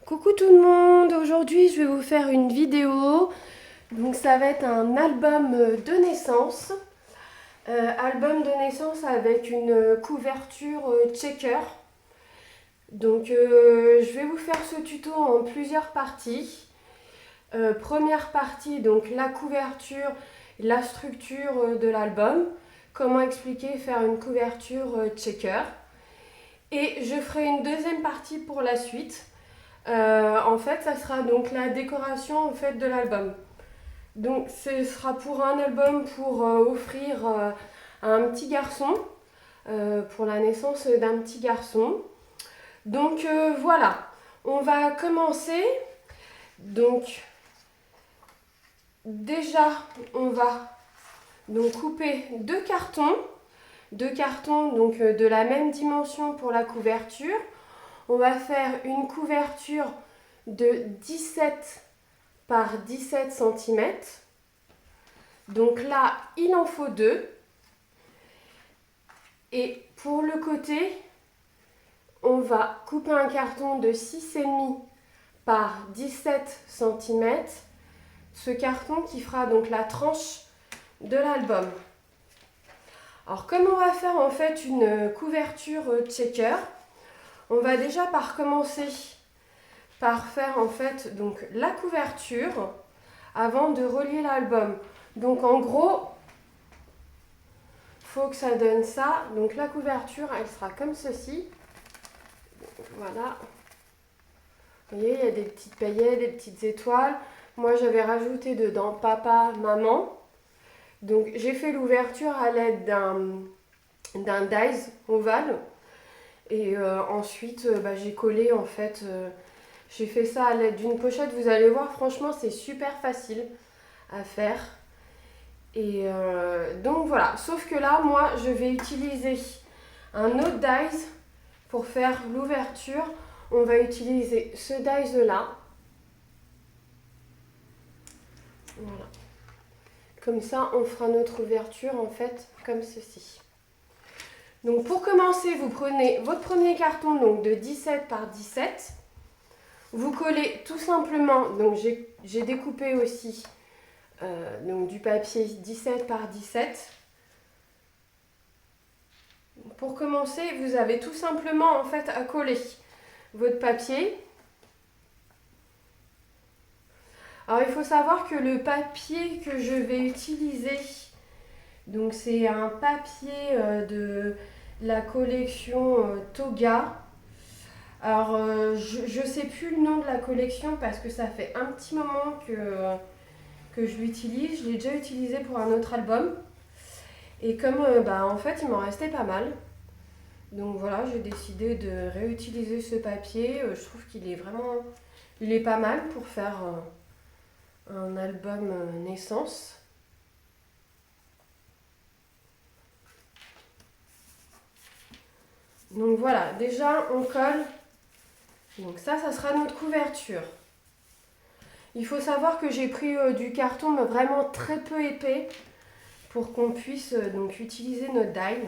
Coucou tout le monde, aujourd'hui je vais vous faire une vidéo, donc ça va être un album de naissance, avec une couverture checker. Donc je vais vous faire ce tuto en plusieurs parties. Première partie, donc la couverture, la structure de l'album, comment expliquer faire une couverture checker. Et je ferai une deuxième partie pour la suite. En fait, ça sera donc la décoration en fait de l'album. Donc, ce sera pour un album pour offrir à un petit garçon, pour la naissance d'un petit garçon. Donc voilà, on va commencer. Donc déjà, on va donc couper deux cartons donc de la même dimension pour la couverture. On va faire une couverture de 17 par 17 cm. Donc là, il en faut deux. Et pour le côté, on va couper un carton de 6,5 par 17 cm. Ce carton qui fera donc la tranche de l'album. Alors comme on va faire en fait une couverture checker, on va déjà commencer par faire en fait donc la couverture avant de relier l'album. Donc en gros, faut que ça donne ça. Donc la couverture, elle sera comme ceci. Voilà. Vous voyez, il y a des petites paillettes, des petites étoiles. Moi, j'avais rajouté dedans papa, maman. Donc j'ai fait l'ouverture à l'aide d'un dies ovale. Et ensuite, j'ai collé en fait. J'ai fait ça à l'aide d'une pochette. Vous allez voir, franchement, c'est super facile à faire. Et donc voilà, sauf que là, moi, je vais utiliser un autre dies pour faire l'ouverture. On va utiliser ce dies là. Voilà. Comme ça, on fera notre ouverture en fait comme ceci. Donc pour commencer, vous prenez votre premier carton donc de 17 par 17. Vous collez tout simplement, donc j'ai découpé aussi donc du papier 17 par 17. Pour commencer, vous avez tout simplement en fait à coller votre papier. Alors il faut savoir que le papier que je vais utiliser, donc c'est un papier de la collection Toga. Alors je ne sais plus le nom de la collection parce que ça fait un petit moment que je l'utilise. Je l'ai déjà utilisé pour un autre album. Et comme en fait il m'en restait pas mal. Donc voilà, j'ai décidé de réutiliser ce papier. Je trouve qu'il est vraiment, il est pas mal pour faire un album naissance. Donc voilà, déjà on colle. Donc ça sera notre couverture. Il faut savoir que j'ai pris du carton mais vraiment très peu épais pour qu'on puisse donc utiliser notre die.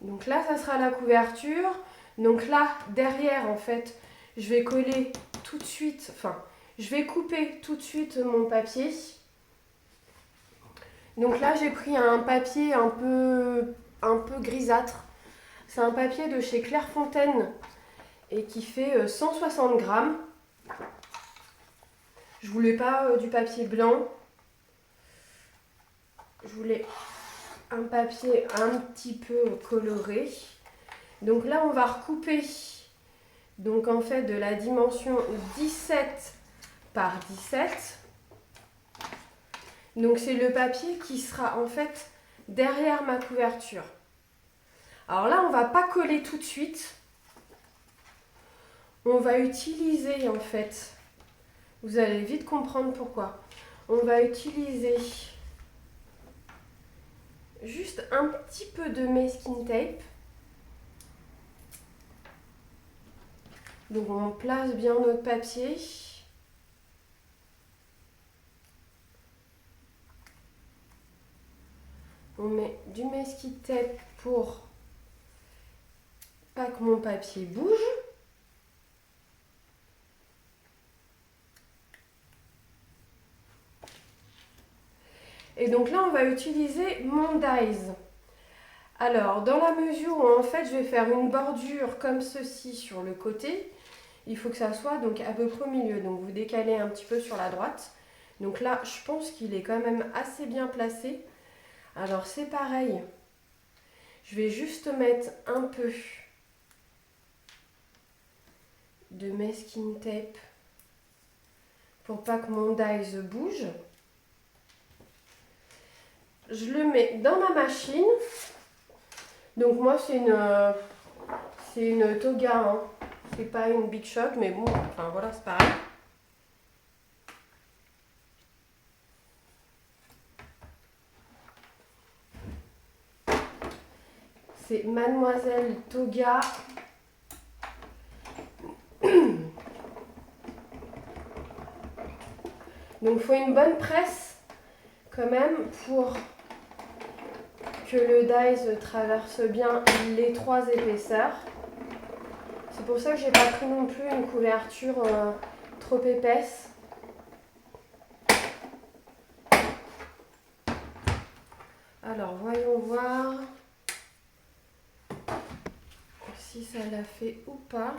Donc là, ça sera la couverture. Donc là, derrière, en fait, je vais coller tout de suite, je vais couper tout de suite mon papier. Donc là, j'ai pris un papier un peu grisâtre. C'est un papier de chez Clairefontaine et qui fait 160 grammes. Je voulais pas du papier blanc. Je voulais un papier un petit peu coloré. Donc là, on va recouper donc en fait de la dimension 17 par 17. Donc c'est le papier qui sera en fait derrière ma couverture. Alors là, on va pas coller tout de suite. On va utiliser en fait, vous allez vite comprendre pourquoi. On va utiliser juste un petit peu de masking tape. Donc on place bien notre papier. On met du mesquite tape pour pas que mon papier bouge. Et donc là, on va utiliser mon dies. Alors, dans la mesure où en fait, je vais faire une bordure comme ceci sur le côté, il faut que ça soit donc à peu près au milieu. Donc, vous décalez un petit peu sur la droite. Donc là, je pense qu'il est quand même assez bien placé. Alors, c'est pareil. Je vais juste mettre un peu de masking tape pour pas que mon dies bouge. Je le mets dans ma machine. Donc moi c'est une Toga, hein. C'est pas une Big Shot, mais bon, enfin voilà, c'est pareil. C'est Mademoiselle Toga. Donc il faut une bonne presse quand même pour que le dies traverse bien les 3 épaisseurs. C'est pour ça que j'ai pas pris non plus une couverture trop épaisse. Alors voyons voir si ça l'a fait ou pas.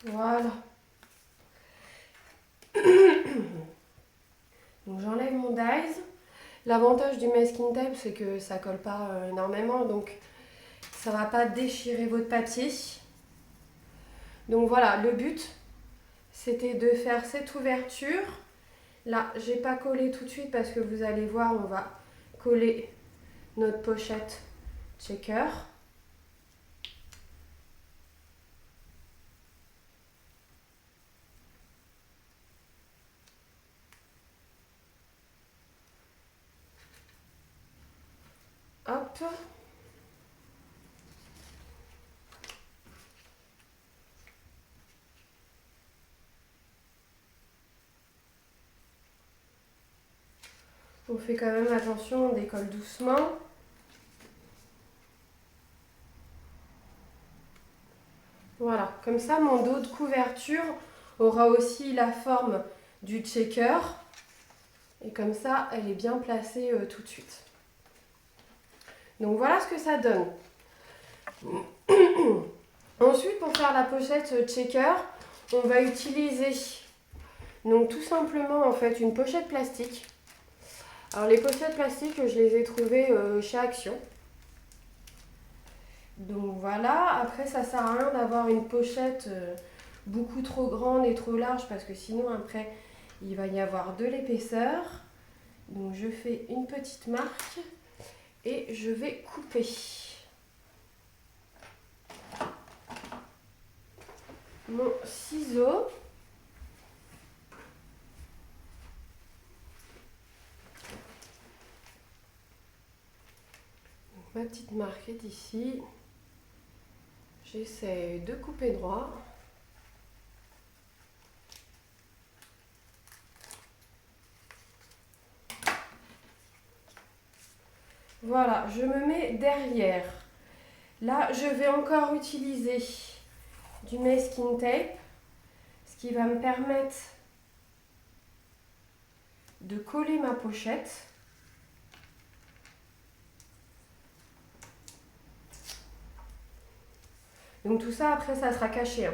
Voilà. Donc j'enlève mon dies. L'avantage du masking tape, c'est que ça colle pas énormément, donc ça va pas déchirer votre papier. Donc voilà, le but, c'était de faire cette ouverture. Là, j'ai pas collé tout de suite parce que vous allez voir, on va coller notre pochette checker. Hop. On fait quand même attention, on décolle doucement. Voilà, comme ça mon dos de couverture aura aussi la forme du checker. Et comme ça, elle est bien placée tout de suite. Donc voilà ce que ça donne. Ensuite, pour faire la pochette checker, on va utiliser donc tout simplement en fait une pochette plastique. Alors les pochettes plastiques, je les ai trouvées chez Action. Donc voilà, après ça sert à rien d'avoir une pochette beaucoup trop grande et trop large parce que sinon après il va y avoir de l'épaisseur. Donc je fais une petite marque et je vais couper. Mon ciseau. Donc, ma petite marque est ici. J'essaie de couper droit. Voilà, je me mets derrière. Là, je vais encore utiliser du masking tape, ce qui va me permettre de coller ma pochette. Donc tout ça, après, ça sera caché, hein.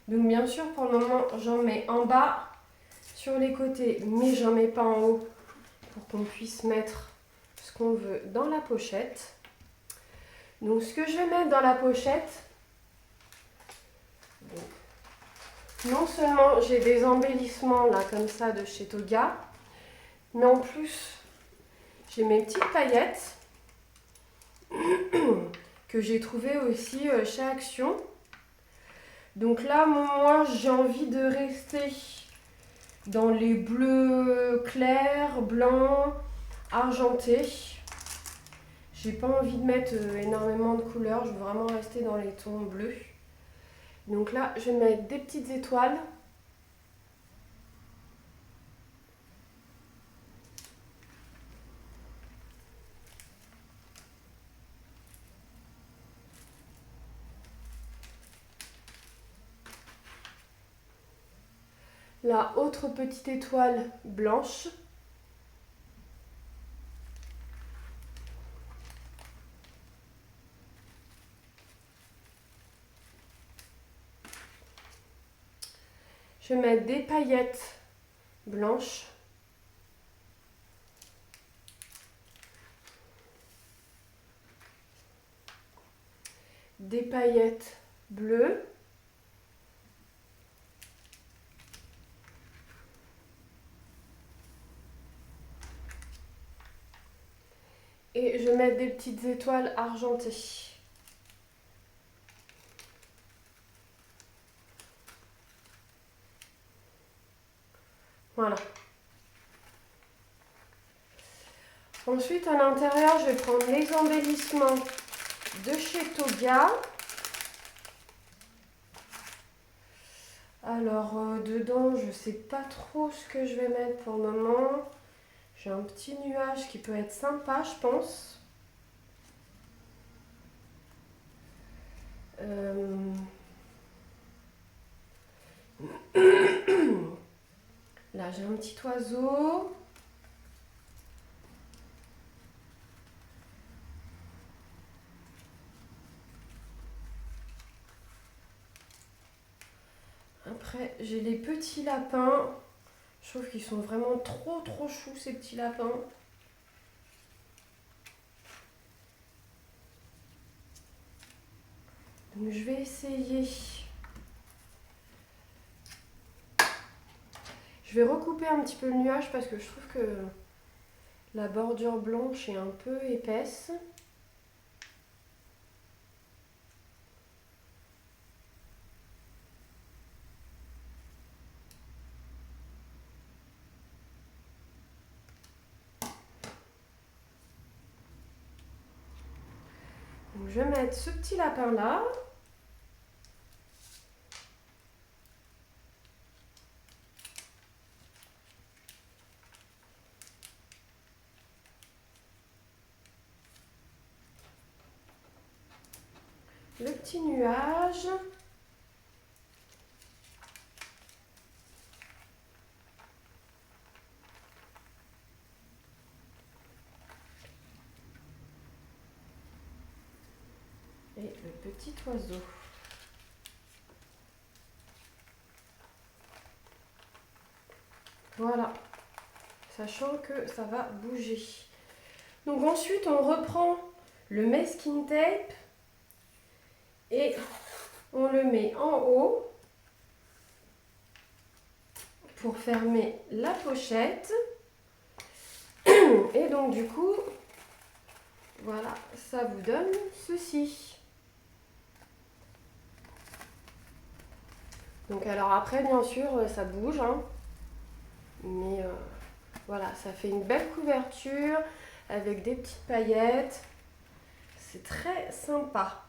Donc bien sûr, pour le moment, j'en mets en bas, sur les côtés, mais j'en mets pas en haut pour qu'on puisse mettre ce qu'on veut dans la pochette. Donc ce que je vais mettre dans la pochette, non seulement j'ai des embellissements là comme ça de chez Toga, mais en plus j'ai mes petites paillettes. que j'ai trouvé aussi chez Action. Donc là, moi, j'ai envie de rester dans les bleus clairs, blancs, argentés. J'ai pas envie de mettre énormément de couleurs, je veux vraiment rester dans les tons bleus. Donc là, je vais mettre des petites étoiles. La autre petite étoile blanche. Je vais mettre des paillettes blanches. Des paillettes bleues. Et je vais mettre des petites étoiles argentées. Voilà. Ensuite, à l'intérieur, je vais prendre les embellissements de chez Toga. Alors, dedans, je ne sais pas trop ce que je vais mettre pour le moment. J'ai un petit nuage qui peut être sympa, je pense. Là, j'ai un petit oiseau. Après, j'ai les petits lapins. Je trouve qu'ils sont vraiment trop choux, ces petits lapins. Donc, je vais essayer. Je vais recouper un petit peu le nuage parce que je trouve que la bordure blanche est un peu épaisse. Donc, je vais mettre ce petit lapin là. Le petit nuage. Et le petit oiseau. Voilà. Sachant que ça va bouger. Donc ensuite, on reprend le masking tape et on le met en haut pour fermer la pochette. Et donc du coup, voilà, ça vous donne ceci. Donc alors après, bien sûr, ça bouge, hein, mais voilà, ça fait une belle couverture avec des petites paillettes. C'est très sympa.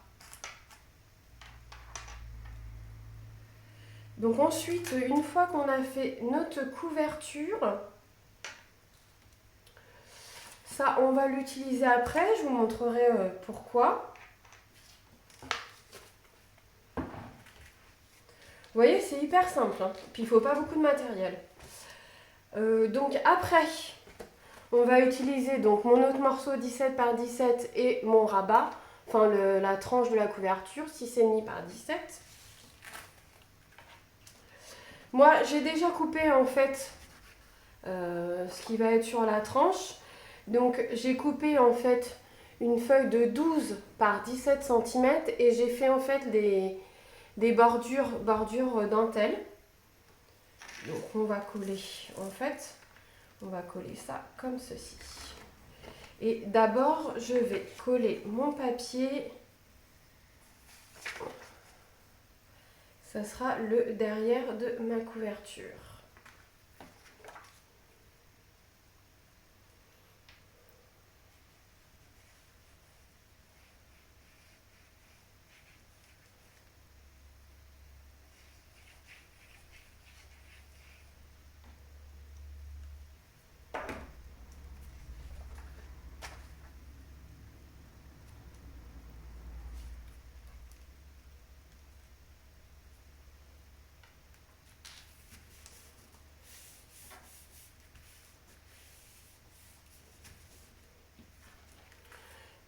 Donc ensuite, une fois qu'on a fait notre couverture, ça, on va l'utiliser après. Je vous montrerai pourquoi. Vous voyez, c'est hyper simple, hein. Puis il ne faut pas beaucoup de matériel. Donc après, on va utiliser donc mon autre morceau 17 par 17 et mon rabat, enfin la tranche de la couverture 6,5 par 17. Moi, j'ai déjà coupé en fait ce qui va être sur la tranche. Donc j'ai coupé en fait une feuille de 12 par 17 cm et j'ai fait en fait des bordures dentelle. Donc on va coller en fait, on va coller ça comme ceci. Et d'abord, je vais coller mon papier. Ça sera le derrière de ma couverture.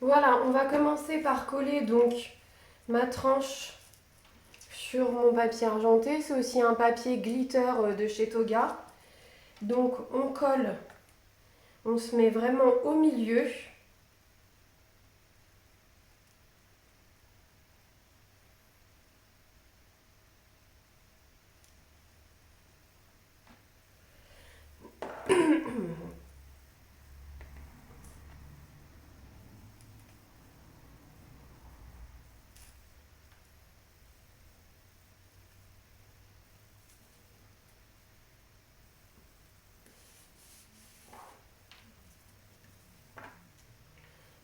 Voilà, on va commencer par coller donc ma tranche sur mon papier argenté. C'est aussi un papier glitter de chez Toga. Donc on colle, on se met vraiment au milieu.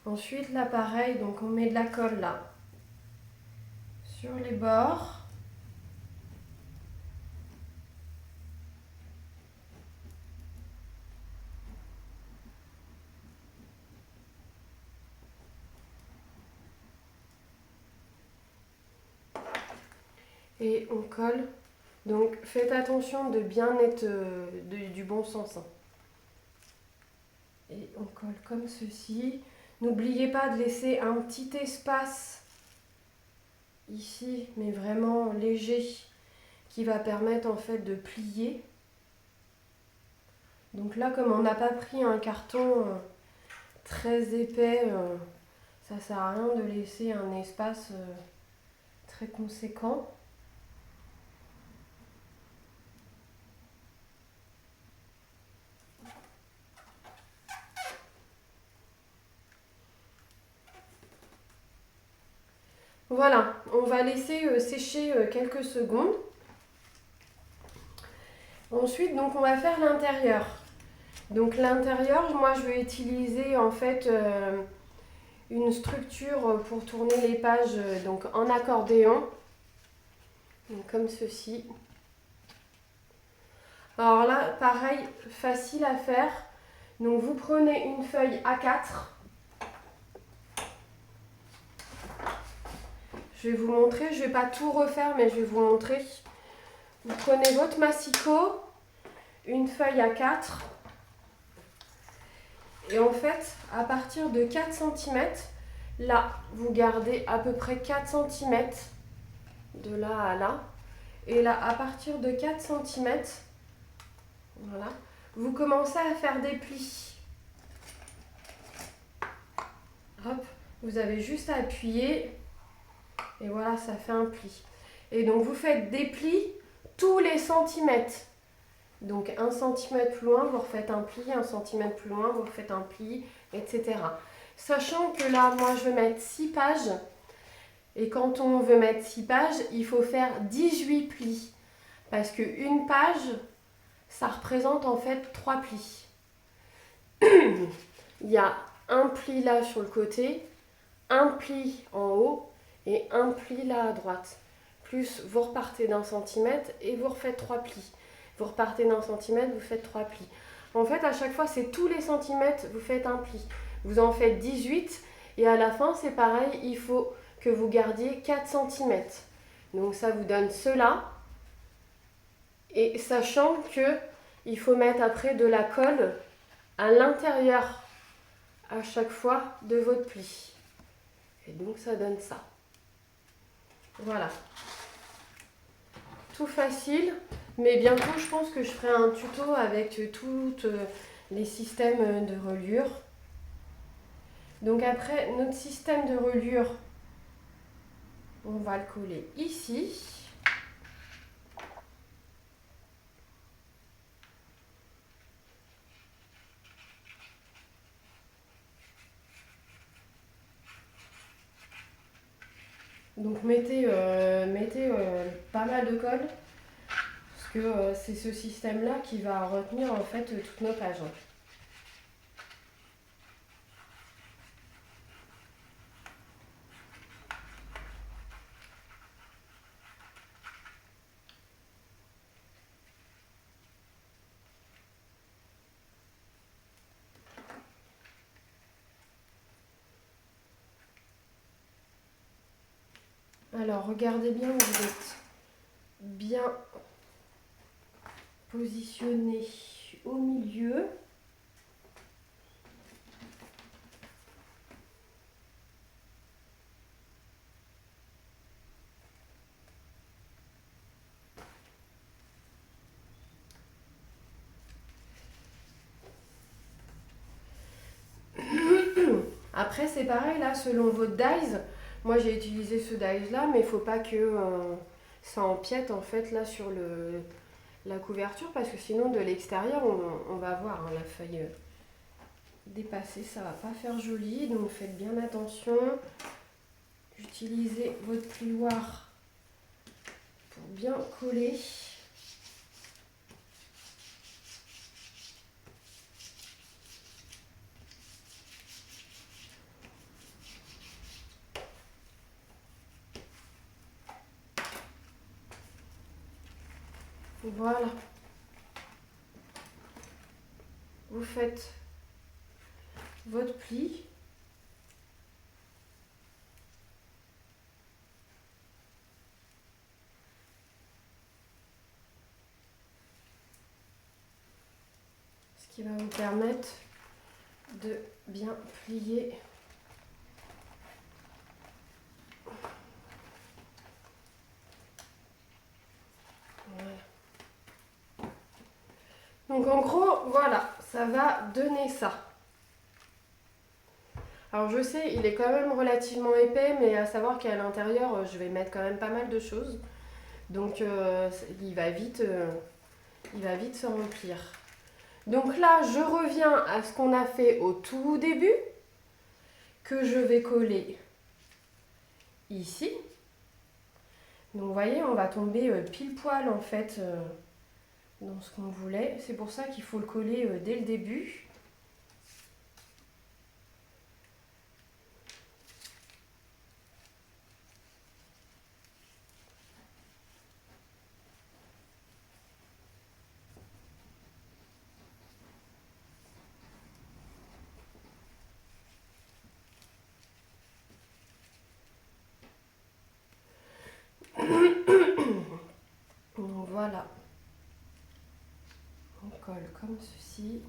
Ensuite, là, pareil, donc on met de la colle là sur les bords. Et on colle. Donc, faites attention de bien être du bon sens. Et on colle comme ceci. N'oubliez pas de laisser un petit espace ici, mais vraiment léger, qui va permettre en fait de plier. Donc là, comme on n'a pas pris un carton très épais, ça sert à rien de laisser un espace très conséquent. Voilà, on va laisser sécher quelques secondes. Ensuite, donc on va faire l'intérieur. Donc l'intérieur, moi je vais utiliser en fait une structure pour tourner les pages donc en accordéon. Donc, comme ceci. Alors là, pareil, facile à faire. Donc vous prenez une feuille A4. Je vais vous montrer, je ne vais pas tout refaire, mais je vais vous montrer. Vous prenez votre massicot, une feuille A4. Et en fait, à partir de 4 cm, là, vous gardez à peu près 4 cm de là à là. Et là, à partir de 4 cm, voilà, vous commencez à faire des plis. Hop, vous avez juste à appuyer. Et voilà, ça fait un pli. Et donc, vous faites des plis tous les centimètres. Donc, 1 cm plus loin, vous refaites un pli. 1 cm plus loin, vous refaites un pli, etc. Sachant que là, moi, je vais mettre 6 pages. Et quand on veut mettre 6 pages, il faut faire 18 plis. Parce qu'une page, ça représente en fait 3 plis. Il y a un pli là sur le côté, un pli en haut et un pli là à droite. Plus vous repartez d'1 centimètre et vous refaites 3 plis. Vous repartez d'1 centimètre, vous faites 3 plis. En fait, à chaque fois, c'est tous les centimètres, vous faites un pli. Vous en faites 18 et à la fin, c'est pareil, il faut que vous gardiez 4 centimètres. Donc ça vous donne cela. Et sachant que il faut mettre après de la colle à l'intérieur à chaque fois de votre pli. Et donc ça donne ça. Voilà. Tout facile, mais bientôt je pense que je ferai un tuto avec tous les systèmes de reliure. Donc après notre système de reliure, on va le coller ici. Donc mettez pas mal de colle, parce que c'est ce système-là qui va retenir en fait toutes nos pages. Alors regardez bien, vous êtes bien positionné au milieu. Après c'est pareil là, selon votre dies. Moi j'ai utilisé ce dies là, mais il ne faut pas que ça empiète en fait là sur la couverture, parce que sinon de l'extérieur on va voir hein, la feuille dépasser, ça va pas faire joli, donc faites bien attention. Utilisez votre plioir pour bien coller. Voilà. Vous faites votre pli. Ce qui va vous permettre de bien plier. Voilà. Donc en gros, voilà, ça va donner ça. Alors je sais, il est quand même relativement épais, mais à savoir qu'à l'intérieur, je vais mettre quand même pas mal de choses. Donc il va vite se remplir. Donc là, je reviens à ce qu'on a fait au tout début, que je vais coller ici. Donc vous voyez, on va tomber pile poil en fait dans ce qu'on voulait. C'est pour ça qu'il faut le coller dès le début. Donc voilà. On colle comme ceci.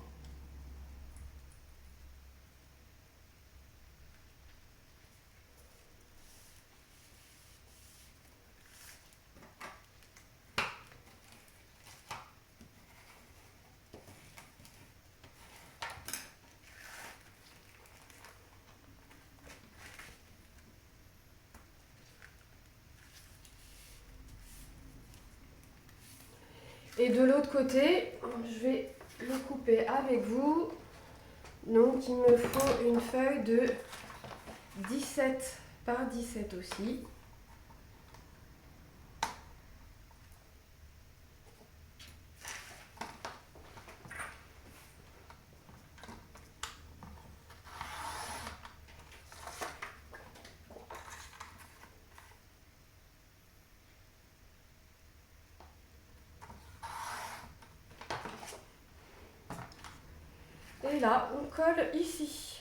Et de l'autre côté, je vais le couper avec vous. Donc il me faut une feuille de 17 par 17 aussi. Et là, on colle ici.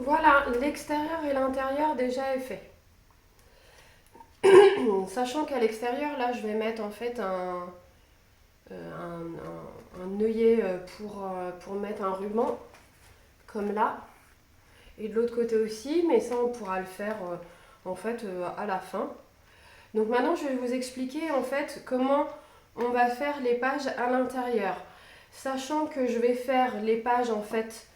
Voilà, l'extérieur et l'intérieur déjà est fait. sachant qu'à l'extérieur, là, je vais mettre en fait un œillet pour mettre un ruban, comme là. Et de l'autre côté aussi, mais ça, on pourra le faire en fait à la fin. Donc maintenant, je vais vous expliquer en fait comment on va faire les pages à l'intérieur. Sachant que je vais faire les pages en fait,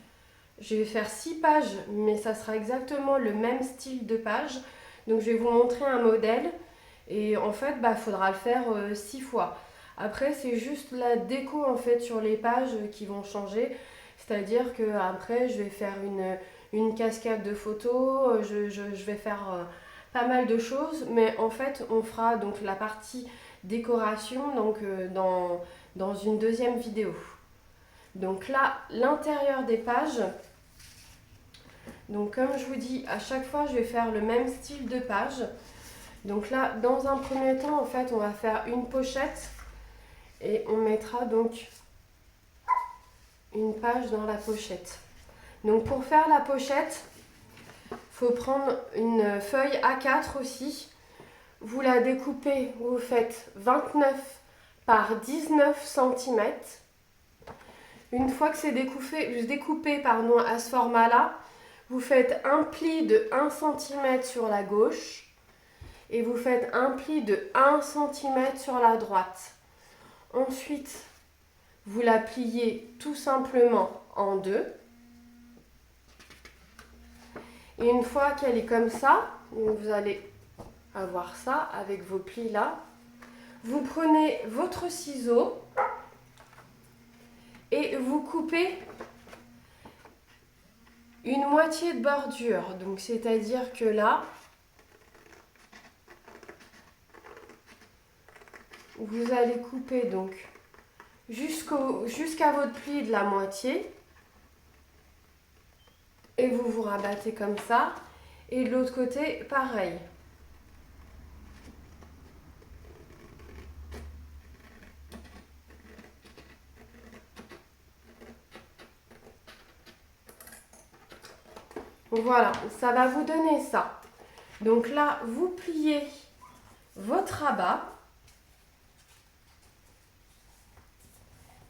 je vais faire 6 pages, mais ça sera exactement le même style de page. Donc je vais vous montrer un modèle et en fait, il faudra le faire 6 fois. Après, c'est juste la déco en fait sur les pages qui vont changer. C'est-à-dire que après, je vais faire une cascade de photos, je vais faire pas mal de choses, mais en fait, on fera donc la partie décoration donc, dans une deuxième vidéo. Donc là, l'intérieur des pages, donc comme je vous dis, à chaque fois, je vais faire le même style de page. Donc là, dans un premier temps, en fait, on va faire une pochette et on mettra donc une page dans la pochette. Donc pour faire la pochette, il faut prendre une feuille A4 aussi. Vous la découpez, vous faites 29 par 19 cm. Une fois que c'est découpé à ce format-là, vous faites un pli de 1 cm sur la gauche et vous faites un pli de 1 cm sur la droite. Ensuite, vous la pliez tout simplement en deux. Et une fois qu'elle est comme ça, vous allez avoir ça avec vos plis là. Vous prenez votre ciseau et vous coupez une moitié de bordure. Donc c'est-à-dire que là, vous allez couper donc jusqu'à votre pli de la moitié. Et vous vous rabattez comme ça. Et de l'autre côté, pareil. Voilà, ça va vous donner ça. Donc là, vous pliez votre rabat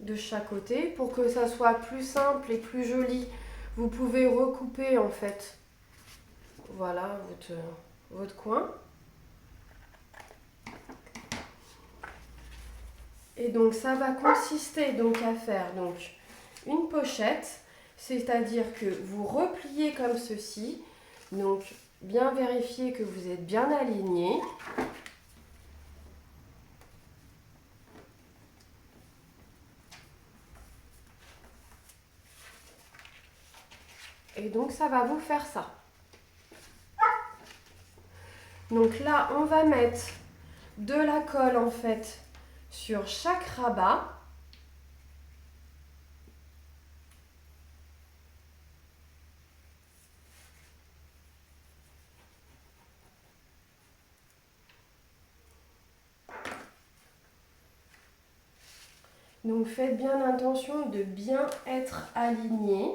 de chaque côté pour que ça soit plus simple et plus joli. Vous pouvez recouper en fait, voilà, votre coin. Et donc ça va consister donc à faire donc une pochette, c'est-à-dire que vous repliez comme ceci, donc bien vérifier que vous êtes bien aligné. Et donc ça va vous faire ça. Donc là, on va mettre de la colle en fait sur chaque rabat. Donc faites bien attention de bien être aligné.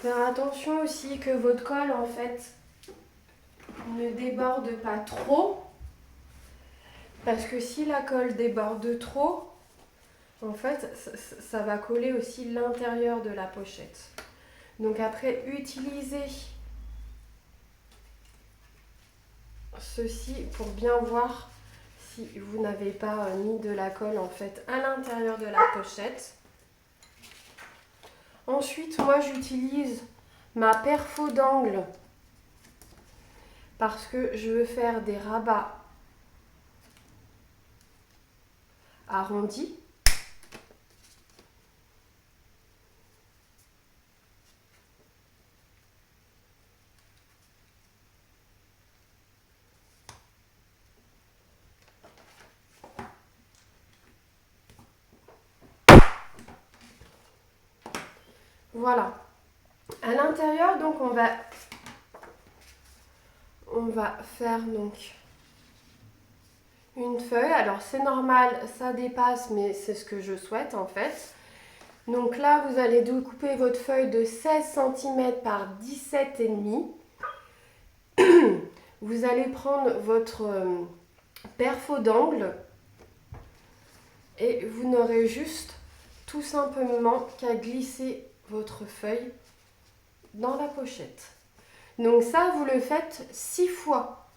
Faire attention aussi que votre colle en fait ne déborde pas trop, parce que si la colle déborde trop, en fait ça va coller aussi l'intérieur de la pochette. Donc après, utilisez ceci pour bien voir si vous n'avez pas mis de la colle en fait à l'intérieur de la pochette. Ensuite, moi j'utilise ma perfo d'angle parce que je veux faire des rabats arrondis. Voilà. À l'intérieur, donc on va faire donc une feuille. Alors c'est normal, ça dépasse, mais c'est ce que je souhaite en fait. Donc là, vous allez découper votre feuille de 16 cm par 17,5. Vous allez prendre votre perfo d'angle et vous n'aurez juste tout simplement qu'à glisser votre feuille dans la pochette. Donc ça, vous le faites 6 fois.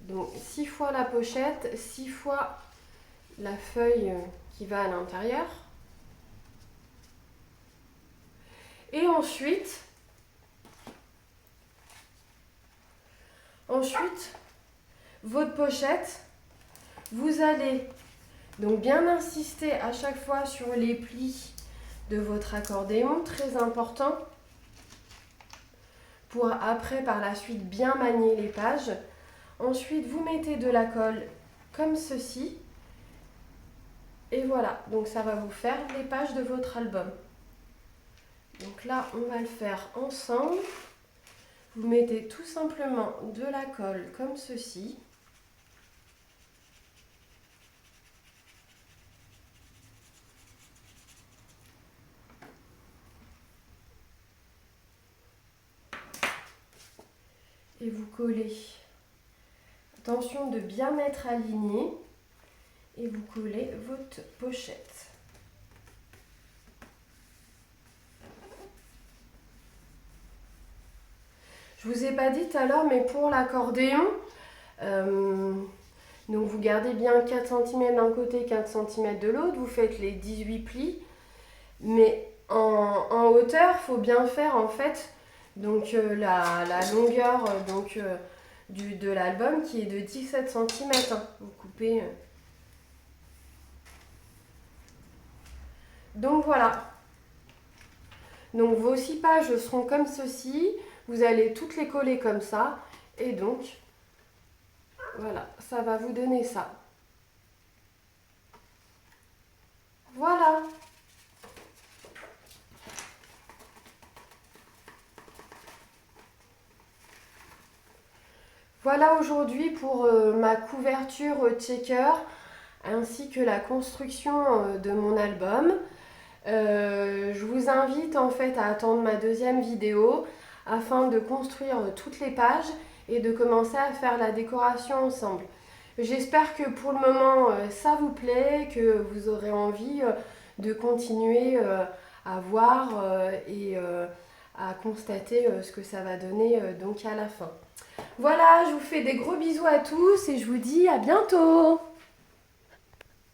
Donc 6 fois la pochette, 6 fois la feuille qui va à l'intérieur. Et ensuite, votre pochette, vous allez donc bien insister à chaque fois sur les plis de votre accordéon, très important, pour après par la suite bien manier les pages. Ensuite, vous mettez de la colle comme ceci. Et voilà, donc ça va vous faire les pages de votre album. Donc là, on va le faire ensemble. Vous mettez tout simplement de la colle comme ceci. Et vous collez. Attention de bien être aligné. Et vous collez votre pochette. Je vous ai pas dit tout à l'heure, mais pour l'accordéon, donc vous gardez bien 4 cm d'un côté, 4 cm de l'autre, vous faites les 18 plis, mais en hauteur, il faut bien faire en fait donc, la longueur de l'album qui est de 17 cm. Hein. Vous coupez. Donc voilà. Donc vos 6 pages seront comme ceci. Vous allez toutes les coller comme ça. Et donc, voilà, ça va vous donner ça. Voilà. Voilà aujourd'hui pour ma couverture checker ainsi que la construction de mon album. Je vous invite en fait à attendre ma deuxième vidéo afin de construire toutes les pages et de commencer à faire la décoration ensemble. J'espère que pour le moment ça vous plaît, que vous aurez envie de continuer à voir et à constater ce que ça va donner donc à la fin. Voilà, je vous fais des gros bisous à tous et je vous dis à bientôt!